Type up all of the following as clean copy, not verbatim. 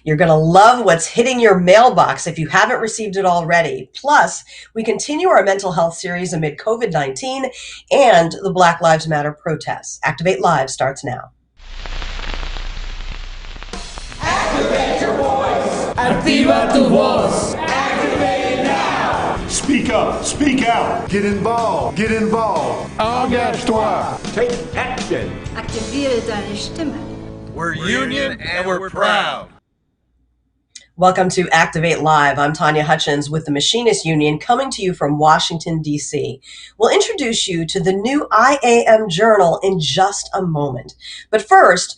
You're going to love what's hitting your mailbox if you haven't received it already. Plus, we continue our mental health series amid COVID-19 and the Black Lives Matter protests. Activate Live starts now. Activate your voice. Activa tu voz. Activate it now. Speak up. Speak out. Get involved. Get involved. Engage-toi. Take action. Aktiviere deine Stimme. We're union and we're proud. Welcome to Activate Live. I'm Tanya Hutchins with the Machinists Union coming to you from Washington, D.C. We'll introduce you to the new IAM Journal in just a moment. But first,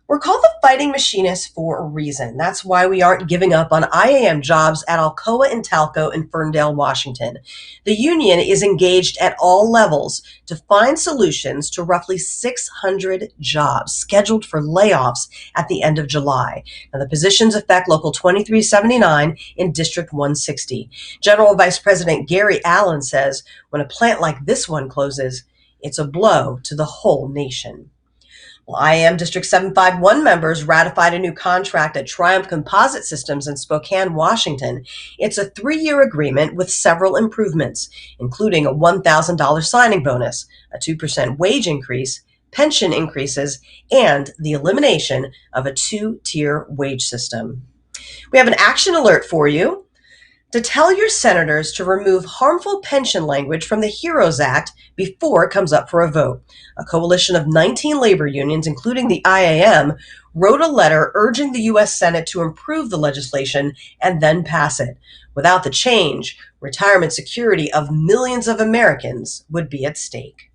we're called the Fighting Machinists for a reason. That's why we aren't giving up on IAM jobs at Alcoa and Talco in Ferndale, Washington. The union is engaged at all levels to find solutions to roughly 600 jobs scheduled for layoffs at the end of July. Now, the positions affect Local 2379 in District 160. General Vice President Gary Allen says when a plant like this one closes, it's a blow to the whole nation. IAM District 751 members ratified a new contract at Triumph Composite Systems in Spokane, Washington. It's a 3-year agreement with several improvements, including a $1,000 signing bonus, a 2% wage increase, pension increases, and the elimination of a 2-tier wage system. We have an action alert for you. To tell your senators to remove harmful pension language from the HEROES Act before it comes up for a vote. A coalition of 19 labor unions, including the IAM, wrote a letter urging the U.S. Senate to improve the legislation and then pass it. Without the change, retirement security of millions of Americans would be at stake.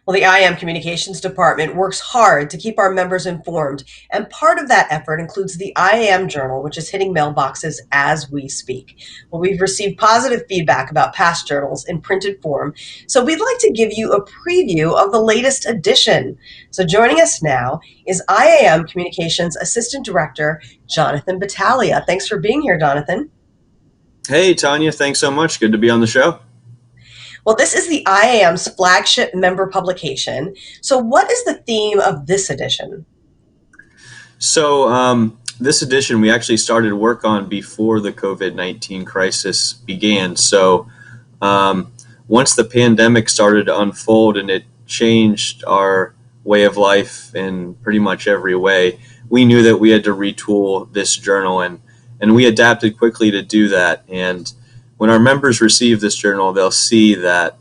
Well, the IAM Communications Department works hard to keep our members informed, and part of that effort includes the IAM Journal, which is hitting mailboxes as we speak. Well, we've received positive feedback about past journals in printed form, so we'd like to give you a preview of the latest edition. So joining us now is IAM Communications Assistant Director Jonathan Battaglia. Thanks for being here, Jonathan. Hey, Tanya, thanks so much. Good to be on the show. Well, this is the IAM's flagship member publication. So what is the theme of this edition? So this edition we actually started work on before the COVID-19 crisis began. So once the pandemic started to unfold and it changed our way of life in pretty much every way, we knew that we had to retool this journal, and we adapted quickly to do that. And when our members receive this journal, they'll see that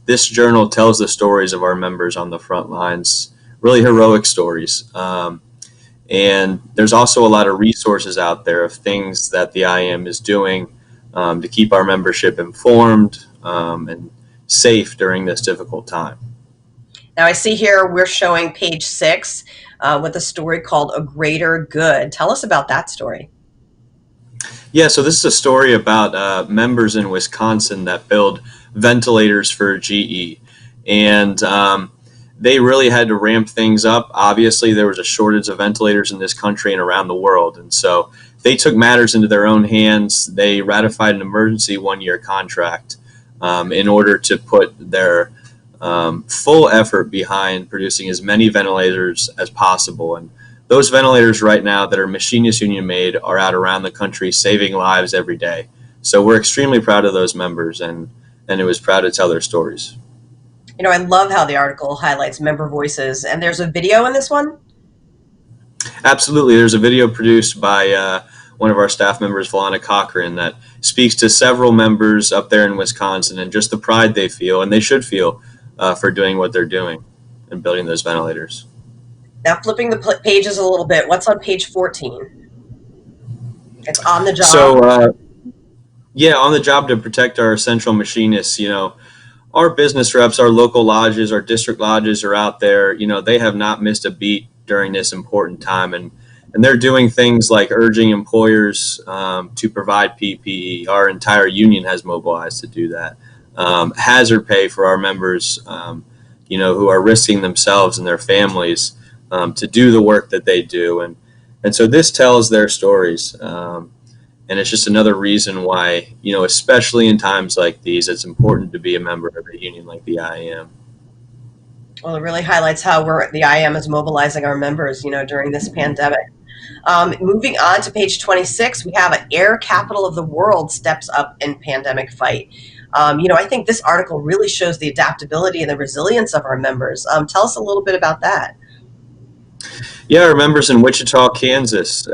this journal tells the stories of our members on the front lines, really heroic stories. And there's also a lot of resources out there of things that the IAM is doing to keep our membership informed and safe during this difficult time. Now I see here we're showing page 6 with a story called A Greater Good. Tell us about that story. Yeah, so this is a story about members in Wisconsin that build ventilators for GE. And they really had to ramp things up. Obviously, there was a shortage of ventilators in this country and around the world. And so they took matters into their own hands. They ratified an emergency 1-year contract in order to put their full effort behind producing as many ventilators as possible. And those ventilators right now that are Machinists Union made are out around the country saving lives every day. So we're extremely proud of those members, and it was proud to tell their stories. You know, I love how the article highlights member voices, and there's a video in this one? Absolutely. There's a video produced by one of our staff members, Valana Cochran, that speaks to several members up there in Wisconsin and just the pride they feel, and they should feel, for doing what they're doing and building those ventilators. Now, flipping the pages a little bit, what's on page 14? It's on the job. So, on the job to protect our essential machinists. You know, our business reps, our local lodges, our district lodges are out there. You know, they have not missed a beat during this important time, and they're doing things like urging employers to provide PPE. Our entire union has mobilized to do that. Hazard pay for our members, who are risking themselves and their families to do the work that they do. And so this tells their stories. And it's just another reason why, especially in times like these, it's important to be a member of a union like the IAM. Well, it really highlights how the IAM is mobilizing our members, during this pandemic. Moving on to page 26, we have an air capital of the world steps up in pandemic fight. I think this article really shows the adaptability and the resilience of our members. Tell us a little bit about that. Yeah, our members in Wichita, Kansas.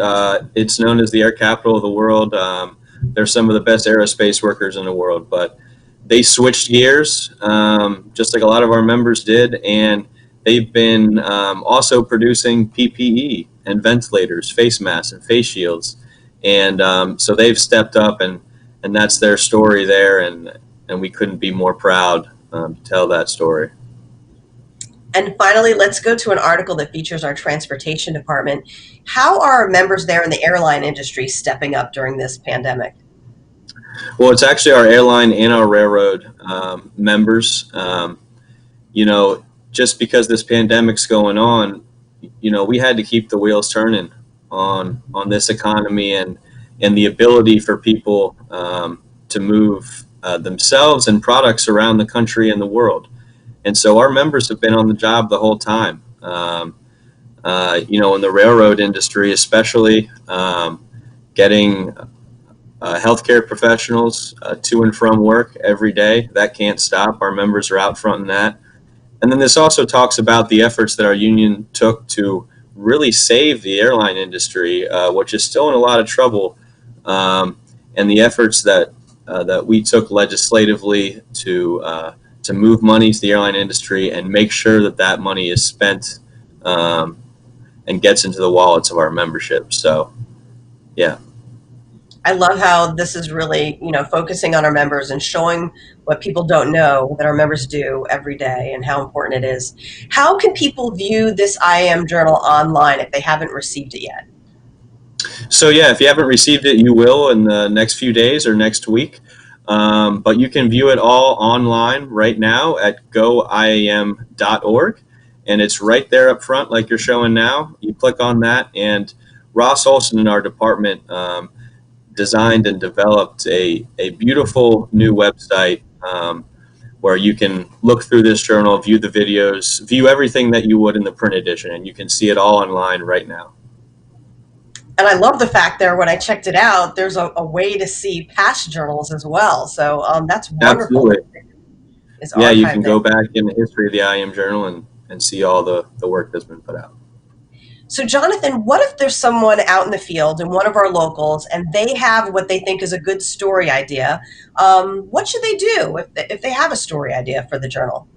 It's known as the air capital of the world. They're some of the best aerospace workers in the world, but they switched gears, just like a lot of our members did, and they've been also producing PPE and ventilators, face masks, and face shields. And so they've stepped up, and that's their story there, and we couldn't be more proud to tell that story. And finally, let's go to an article that features our transportation department. How are our members there in the airline industry stepping up during this pandemic? Well, it's actually our airline and our railroad members. Just because this pandemic's going on, we had to keep the wheels turning on this economy and the ability for people to move themselves and products around the country and the world. And so our members have been on the job the whole time. In the railroad industry, especially getting healthcare professionals to and from work every day. That can't stop. Our members are out front in that. And then this also talks about the efforts that our union took to really save the airline industry, which is still in a lot of trouble, and the efforts that we took legislatively to move money to the airline industry and make sure that money is spent and gets into the wallets of our membership. So, yeah. I love how this is really, focusing on our members and showing what people don't know that our members do every day and how important it is. How can people view this IAM Journal online if they haven't received it yet? So, yeah, if you haven't received it, you will in the next few days or next week. But you can view it all online right now at goiam.org. And it's right there up front like you're showing now. You click on that, and Ross Olson in our department designed and developed a beautiful new website where you can look through this journal, view the videos, view everything that you would in the print edition, and you can see it all online right now. And I love the fact there, when I checked it out, there's a way to see past journals as well. So that's wonderful. Absolutely. Yeah, you can go back in the history of the IAM Journal and see all the work that's been put out. So, Jonathan, what if there's someone out in the field in one of our locals and they have what they think is a good story idea? What should they do if they have a story idea for the journal?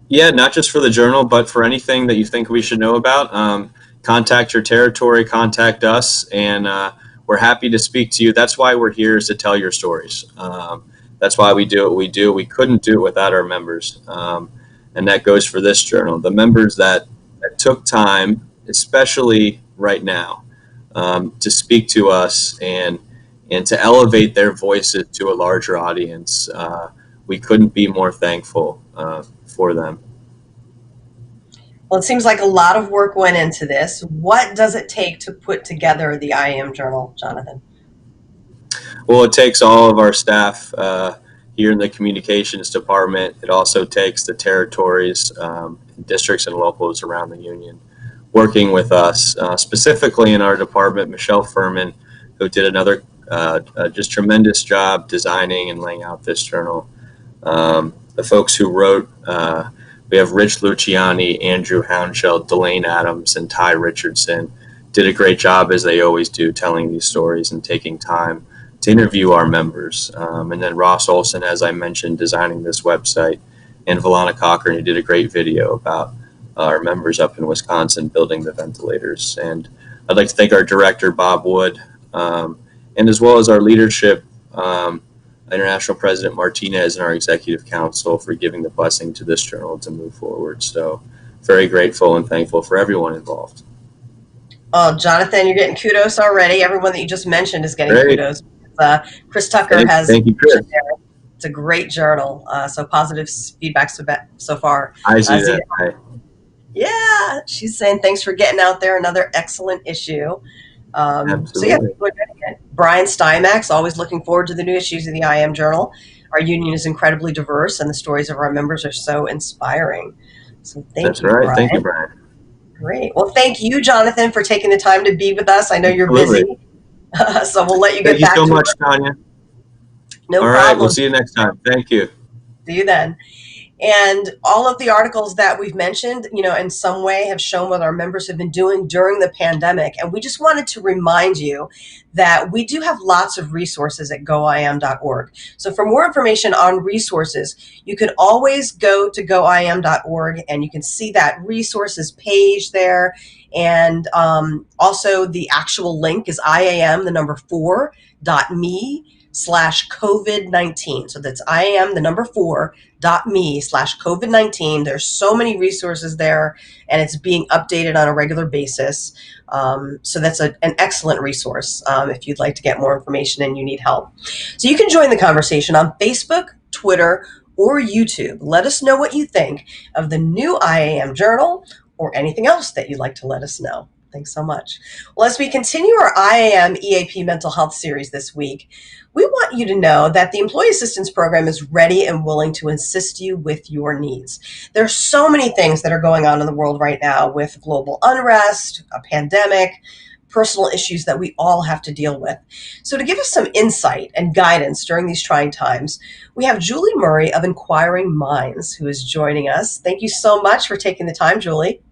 Yeah, not just for the journal, but for anything that you think we should know about. Contact your territory, contact us, and we're happy to speak to you. That's why we're here, is to tell your stories. That's why we do what we do. We couldn't do it without our members. And that goes for this journal. The members that took time, especially right now, to speak to us and to elevate their voices to a larger audience. We couldn't be more thankful for them. Well, it seems like a lot of work went into this. What does it take to put together the IAM Journal, Jonathan? Well, it takes all of our staff here in the communications department. It also takes the territories, districts, and locals around the union working with us, specifically in our department, Michelle Furman, who did another just tremendous job designing and laying out this journal. The folks who wrote, we have Rich Luciani, Andrew Hounshell, Delane Adams, and Ty Richardson, did a great job, as they always do, telling these stories and taking time to interview our members. And then Ross Olson, as I mentioned, designing this website, and Valana Cochran, who did a great video about our members up in Wisconsin building the ventilators. And I'd like to thank our director, Bob Wood, and as well as our leadership, International President Martinez, and our executive council for giving the blessing to this journal to move forward. So very grateful and thankful for everyone involved. Oh, Jonathan, you're getting kudos already. Everyone that you just mentioned is getting kudos. Chris Tucker has. Thank you, Chris. It's a great journal. So positive feedback so far. I see that. Yeah, she's saying thanks for getting out there. Another excellent issue. So yeah, Brian Steinmax, always looking forward to the new issues of the IAM Journal. Our union is incredibly diverse, and the stories of our members are so inspiring. So thank That's you, right. Brian. Thank you, Brian. Great. Well, thank you, Jonathan, for taking the time to be with us. I know you're Absolutely. busy, so we'll let you get Thank you back so to much, work. Tanya. No All right. We'll problem. see you next time. Thank you. See you then. And all of the articles that we've mentioned, in some way have shown what our members have been doing during the pandemic. And we just wanted to remind you that we do have lots of resources at goiam.org. So for more information on resources, you can always go to goiam.org and you can see that resources page there. And also the actual link is IAM4.me/COVID-19. So that's IAM4.me/COVID-19. There's so many resources there, and it's being updated on a regular basis. So that's an excellent resource if you'd like to get more information and you need help. So you can join the conversation on Facebook, Twitter, or YouTube. Let us know what you think of the new IAM Journal or anything else that you'd like to let us know. Thanks so much. Well, as we continue our IAM EAP mental health series this week, we want you to know that the Employee Assistance Program is ready and willing to assist you with your needs. There are so many things that are going on in the world right now with global unrest, a pandemic, personal issues that we all have to deal with. So to give us some insight and guidance during these trying times, we have Juli Murray of Inquiring Minds who is joining us. Thank you so much for taking the time, Juli.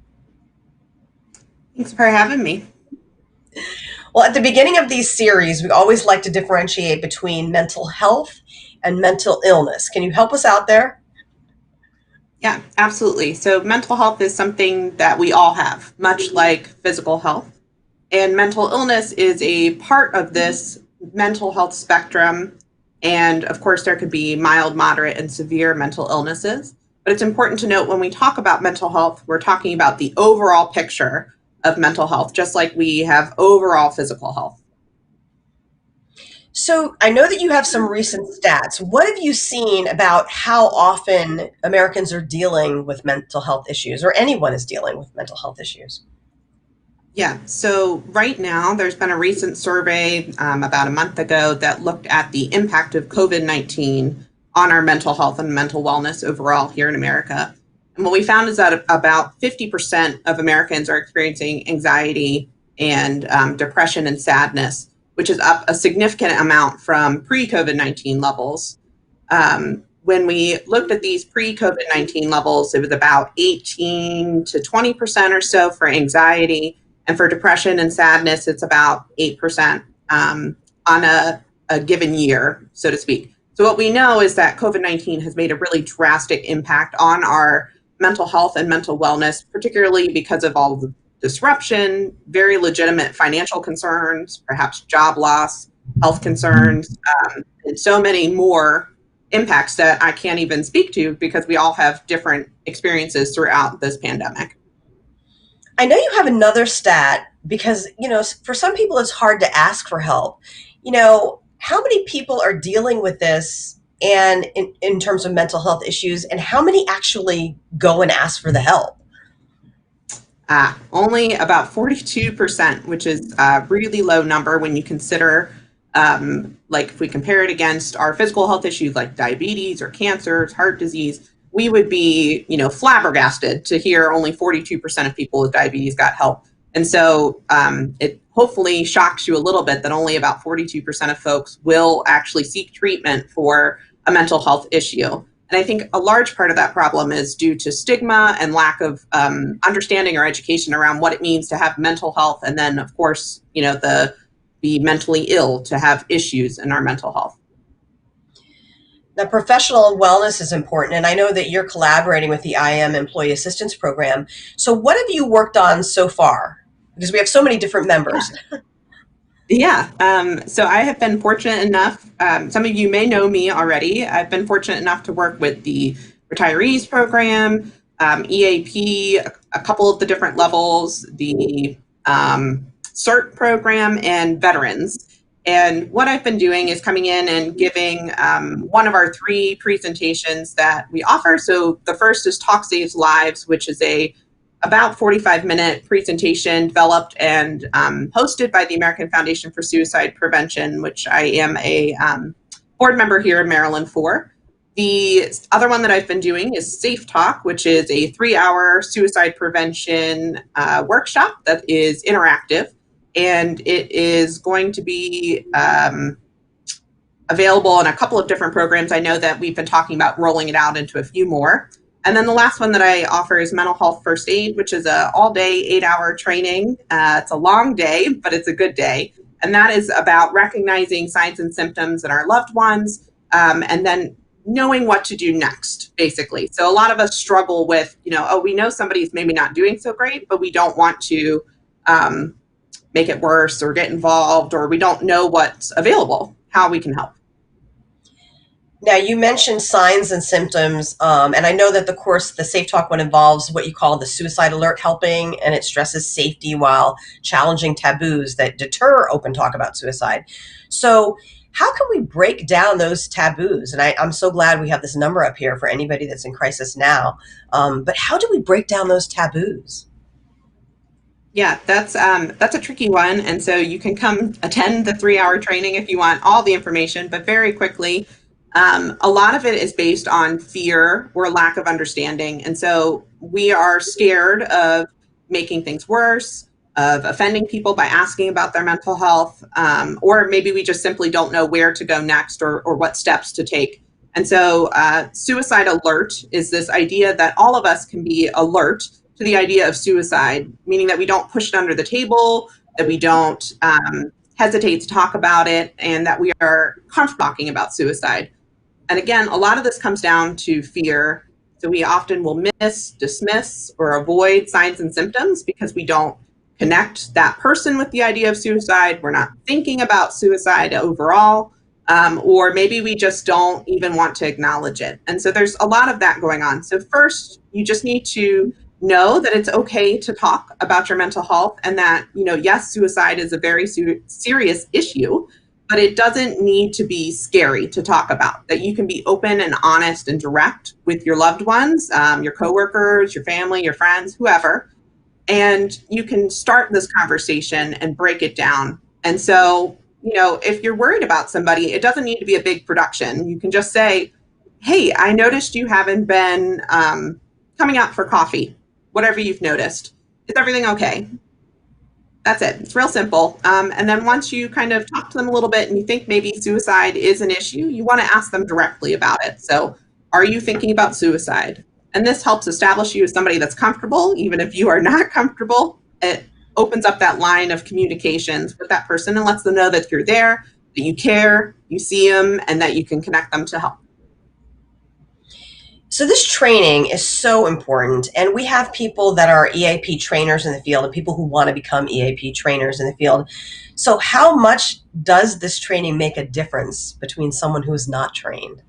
Thanks for having me. Well, at the beginning of these series, we always like to differentiate between mental health and mental illness. Can you help us out there? Yeah, absolutely. So mental health is something that we all have, much like physical health. And mental illness is a part of this mental health spectrum. And of course, there could be mild, moderate, and severe mental illnesses. But it's important to note when we talk about mental health, we're talking about the overall picture of mental health, just like we have overall physical health. So I know that you have some recent stats. What have you seen about how often Americans are dealing with mental health issues, or anyone is dealing with mental health issues? Yeah, so right now there's been a recent survey about a month ago that looked at the impact of COVID-19 on our mental health and mental wellness overall here in America. And what we found is that about 50% of Americans are experiencing anxiety and depression and sadness, which is up a significant amount from pre-COVID-19 levels. When we looked at these pre-COVID-19 levels, it was about 18 to 20% or so for anxiety. And for depression and sadness, it's about 8% on a given year, so to speak. So what we know is that COVID-19 has made a really drastic impact on our mental health and mental wellness, particularly because of all the disruption, very legitimate financial concerns, perhaps job loss, health concerns, and so many more impacts that I can't even speak to because we all have different experiences throughout this pandemic. I know you have another stat because, for some people it's hard to ask for help. How many people are dealing with this and in terms of mental health issues, and how many actually go and ask for the help? Only about 42%, which is a really low number when you consider, like if we compare it against our physical health issues like diabetes or cancers, heart disease, we would be, flabbergasted to hear only 42% of people with diabetes got help. And so it hopefully shocks you a little bit that only about 42% of folks will actually seek treatment for a mental health issue. And I think a large part of that problem is due to stigma and lack of understanding or education around what it means to have mental health. And then, of course, be mentally ill, to have issues in our mental health. Now, professional wellness is important, and I know that you're collaborating with the IAM Employee Assistance Program. So what have you worked on so far? Because we have so many different members. Yeah. So I have been fortunate enough, some of you may know me already. I've been fortunate enough to work with the retirees program, EAP, a couple of the different levels, the CERT program, and veterans. And what I've been doing is coming in and giving one of our 3 presentations that we offer. So the first is Talk Saves Lives, which is about 45-minute presentation developed and hosted by the American Foundation for Suicide Prevention, which I am a board member here in Maryland for. The other one that I've been doing is Safe Talk, which is a 3-hour suicide prevention workshop that is interactive, and it is going to be available in a couple of different programs. I know that we've been talking about rolling it out into a few more. And then the last one that I offer is Mental Health First Aid, which is an all-day 8-hour training. It's a long day, but it's a good day. And that is about recognizing signs and symptoms in our loved ones, and then knowing what to do next, basically. So a lot of us struggle with, we know somebody's maybe not doing so great, but we don't want to make it worse or get involved, or we don't know what's available, how we can help. Now, you mentioned signs and symptoms, and I know that the Safe Talk one involves what you call the suicide alert helping, and it stresses safety while challenging taboos that deter open talk about suicide. So how can we break down those taboos? And I'm so glad we have this number up here for anybody that's in crisis now. But how do we break down those taboos? Yeah, that's a tricky one. And so you can come attend the 3-hour training if you want all the information, but very quickly, a lot of it is based on fear or lack of understanding. And so we are scared of making things worse, of offending people by asking about their mental health, or maybe we just simply don't know where to go next or what steps to take. And so suicide alert is this idea that all of us can be alert to the idea of suicide, meaning that we don't push it under the table, that we don't hesitate to talk about it, and that we are comfortable talking about suicide. And again, a lot of this comes down to fear. So we often will dismiss, or avoid signs and symptoms because we don't connect that person with the idea of suicide. We're not thinking about suicide overall, or maybe we just don't even want to acknowledge it. And so there's a lot of that going on. So first, you just need to know that it's okay to talk about your mental health, and that, yes, suicide is a very serious issue, but it doesn't need to be scary to talk about, that you can be open and honest and direct with your loved ones, your coworkers, your family, your friends, whoever, and you can start this conversation and break it down. And so, if you're worried about somebody, it doesn't need to be a big production. You can just say, hey, I noticed you haven't been coming out for coffee, whatever you've noticed. Is everything okay? That's it. It's real simple. And then once you kind of talk to them a little bit and you think maybe suicide is an issue, you want to ask them directly about it. So, are you thinking about suicide? And this helps establish you as somebody that's comfortable, even if you are not comfortable. It opens up that line of communications with that person and lets them know that you're there, that you care, you see them, and that you can connect them to help. So this training is so important, and we have people that are EAP trainers in the field and people who want to become EAP trainers in the field. So how much does this training make a difference between someone who is not trained?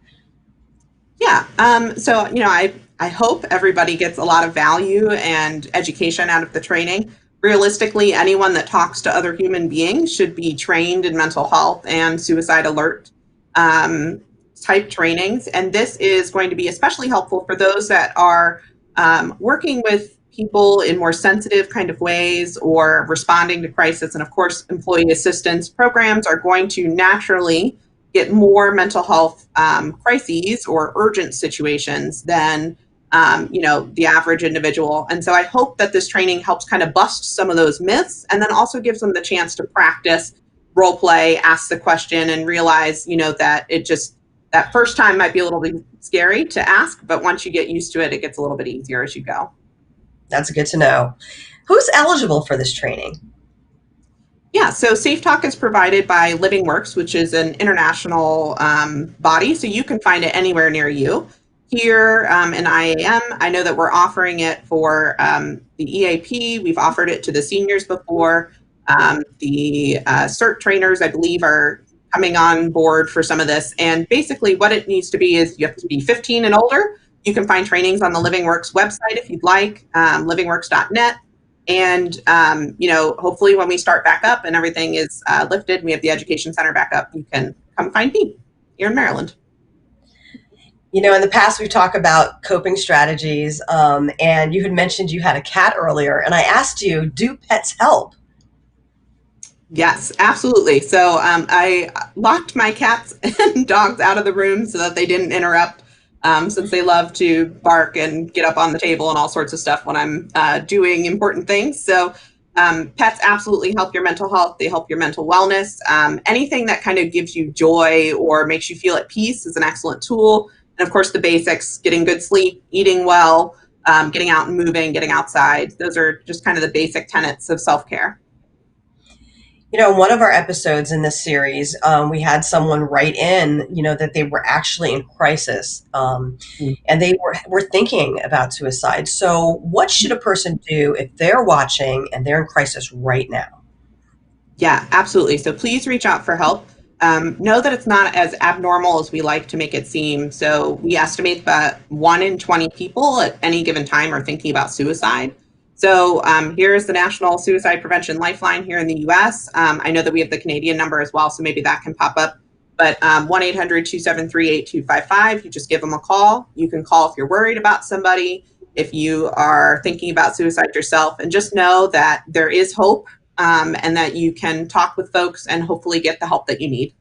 Yeah, so I hope everybody gets a lot of value and education out of the training. Realistically, anyone that talks to other human beings should be trained in mental health and suicide alert type trainings. And this is going to be especially helpful for those that are working with people in more sensitive kind of ways or responding to crisis. And of course, employee assistance programs are going to naturally get more mental health crises or urgent situations than the average individual. And so I hope that this training helps kind of bust some of those myths, and then also gives them the chance to practice role play, ask the question, and realize, that that first time might be a little bit scary to ask, but once you get used to it, it gets a little bit easier as you go. That's good to know. Who's eligible for this training? Yeah, so Safe Talk is provided by LivingWorks, which is an international body, so you can find it anywhere near you. Here in IAM, I know that we're offering it for the EAP. We've offered it to the seniors before. The CERT trainers, I believe, are coming on board for some of this. And basically what it needs to be is you have to be 15 and older. You can find trainings on the LivingWorks website if you'd like, livingworks.net. And, hopefully when we start back up and everything is lifted, we have the education center back up, you can come find me here in Maryland. In the past, we've talked about coping strategies, and you had mentioned you had a cat earlier, and I asked you, do pets help? Yes, absolutely. So I locked my cats and dogs out of the room so that they didn't interrupt since they love to bark and get up on the table and all sorts of stuff when I'm doing important things. So pets absolutely help your mental health. They help your mental wellness. Anything that kind of gives you joy or makes you feel at peace is an excellent tool. And of course, the basics, getting good sleep, eating well, getting out and moving, getting outside. Those are just kind of the basic tenets of self-care. You know, in one of our episodes in this series, we had someone write in, that they were actually in crisis, and they were thinking about suicide. So what should a person do if they're watching and they're in crisis right now? Yeah, absolutely. So please reach out for help. Know that it's not as abnormal as we like to make it seem. So we estimate that 1 in 20 people at any given time are thinking about suicide. So here's the National Suicide Prevention Lifeline here in the US. I know that we have the Canadian number as well, so maybe that can pop up. But 1-800-273-8255, you just give them a call. You can call if you're worried about somebody, if you are thinking about suicide yourself, and just know that there is hope, and that you can talk with folks and hopefully get the help that you need.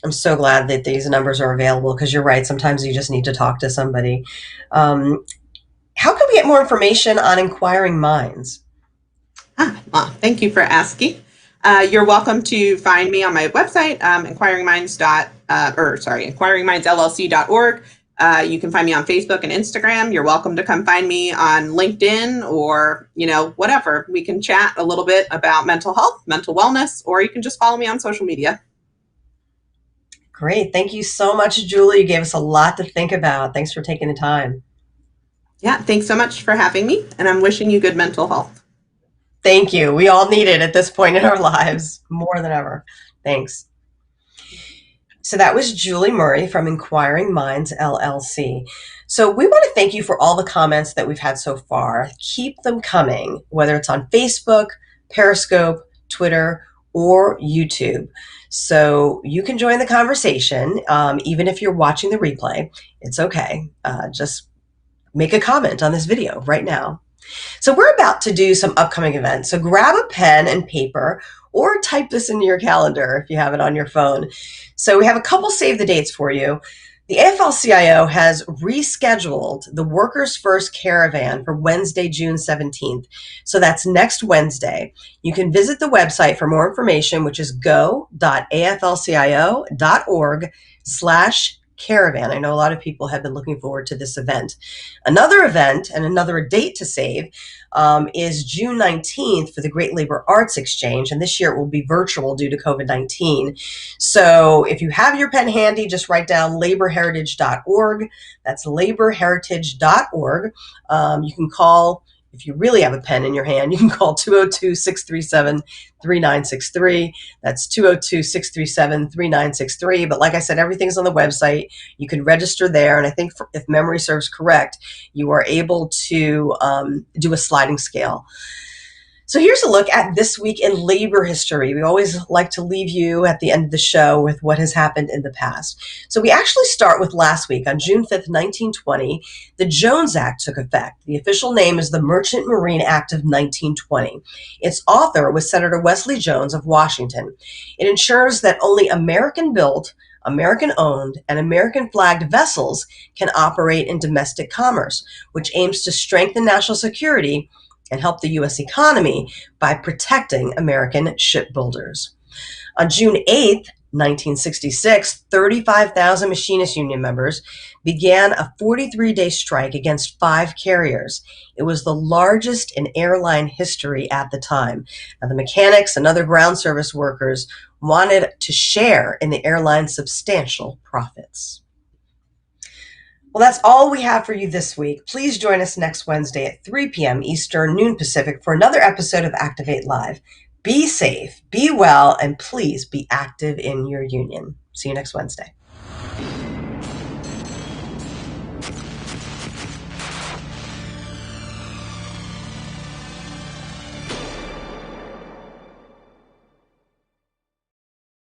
I'm so glad that these numbers are available, because you're right. Sometimes you just need to talk to somebody. How can we get more information on Inquiring Minds? Well, thank you for asking. You're welcome to find me on my website, inquiringmindsllc.org. You can find me on Facebook and Instagram. You're welcome to come find me on LinkedIn or, whatever. We can chat a little bit about mental health, mental wellness, or you can just follow me on social media. Great. Thank you so much, Julie. You gave us a lot to think about. Thanks for taking the time. Yeah, thanks so much for having me, and I'm wishing you good mental health. Thank you. We all need it at this point in our lives, more than ever. Thanks. So that was Juli Murray from Inquiring Minds, LLC. So we want to thank you for all the comments that we've had so far. Keep them coming, whether it's on Facebook, Periscope, Twitter, or YouTube. So you can join the conversation, even if you're watching the replay. It's okay. Just make a comment on this video right now. So we're about to do some upcoming events. So grab a pen and paper or type this into your calendar if you have it on your phone. So we have a couple save the dates for you. The AFL-CIO has rescheduled the Workers First Caravan for Wednesday, June 17th. So that's next Wednesday. You can visit the website for more information, which is go.aflcio.org/caravan. I know a lot of people have been looking forward to this event. Another event and another date to save is June 19th for the Great Labor Arts Exchange, and this year it will be virtual due to COVID-19. So if you have your pen handy, just write down laborheritage.org. That's laborheritage.org. You can call, if you really have a pen in your hand, you can call 202-637-3963. That's 202-637-3963. But like I said, everything's on the website. You can register there. And I think if memory serves correct, you are able to do a sliding scale. So here's a look at this week in labor history. We always like to leave you at the end of the show with what has happened in the past. So we actually start with last week. On June 5th, 1920, the Jones Act took effect. The official name is the Merchant Marine Act of 1920. Its author was Senator Wesley Jones of Washington. It ensures that only American-built, American-owned, and American-flagged vessels can operate in domestic commerce, which aims to strengthen national security and help the U.S. economy by protecting American shipbuilders. On June 8th, 1966, 35,000 machinist union members began a 43-day strike against 5 carriers. It was the largest in airline history at the time. Now, the mechanics and other ground service workers wanted to share in the airline's substantial profits. Well, that's all we have for you this week. Please join us next Wednesday at 3 p.m. Eastern, noon Pacific, for another episode of Activate Live. Be safe, be well, and please be active in your union. See you next Wednesday.